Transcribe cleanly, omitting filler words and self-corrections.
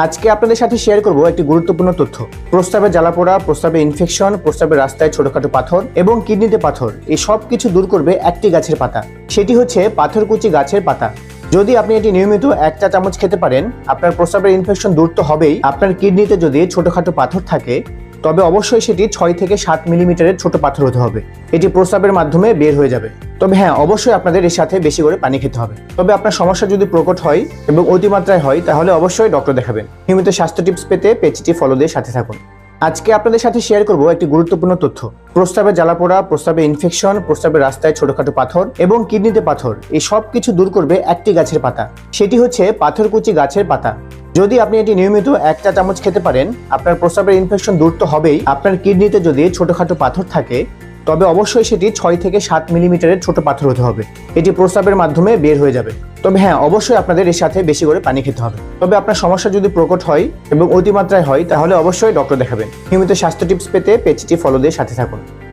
আজকে আপনাদের সাথে শেয়ার করব একটি গুরুত্বপূর্ণ তথ্য। প্রস্রাবে জ্বালাপোড়া, প্রস্রাবে ইনফেকশন, প্রস্রাবের রাস্তায় ছোটখাটো পাথর এবং কিডনিতে পাথর, এই সব কিছু দূর করবে একটি গাছের পাতা। সেটি হচ্ছে পাথরকুচি গাছের পাতা। যদি আপনি এটি নিয়মিত 1 চা চামচ খেতে পারেন, আপনার প্রস্রাবের ইনফেকশন দূর তো হবেই, আপনার কিডনিতে যদি ছোটখাটো পাথর থাকে তবে অবশ্যই সেটি 6 থেকে 7 মিলিমিটারের ছোট পাথর হতে হবে। এটি প্রস্রাবের মাধ্যমে বের হয়ে যাবে। তবে হ্যাঁ, অবশ্যই আপনাদের এর সাথে বেশি করে পানি খেতে হবে। তবে আপনার সমস্যা যদি প্রকট হয় এবং অতিমাত্রায় হয় তাহলে অবশ্যই ডক্টর দেখাবেন। নিয়মিত স্বাস্থ্য টিপস পেতে পেজটি ফলো দিয়ে সাথে থাকুন। আজকে আপনাদের সাথে শেয়ার করব একটি গুরুত্বপূর্ণ তথ্য। প্রস্রাবে জ্বালাপোড়া, প্রস্রাবে ইনফেকশন, প্রস্রাবের রাস্তায় ছোটখাটো পাথর এবং কিডনিতে পাথর, এই সব কিছু দূর করবে একটি গাছের পাতা। সেটি হচ্ছে পাথরকুচি গাছের পাতা। যদি আপনি এটি নিয়মিত 1 চা চামচ খেতে পারেন, আপনার প্রস্রাবের ইনফেকশন দূর তো হবেই, আপনার কিডনিতে যদি ছোটখাটো পাথর থাকে তবে অবশ্যই সেটি 6 থেকে 7 মিলিমিটারের ছোট পাথর হতে হবে। এটি প্রস্রাবের মাধ্যমে বের হয়ে যাবে। তবে হ্যাঁ, অবশ্যই আপনাদের এর সাথে বেশি করে পানি খেতে হবে। তবে আপনার সমস্যা যদি প্রকট হয় এবং অতিমাত্রায় হয় তাহলে অবশ্যই ডক্টর দেখাবেন। নিয়মিত স্বাস্থ্য টিপস পেতে পেজটি ফলো দিয়ে সাথে থাকুন।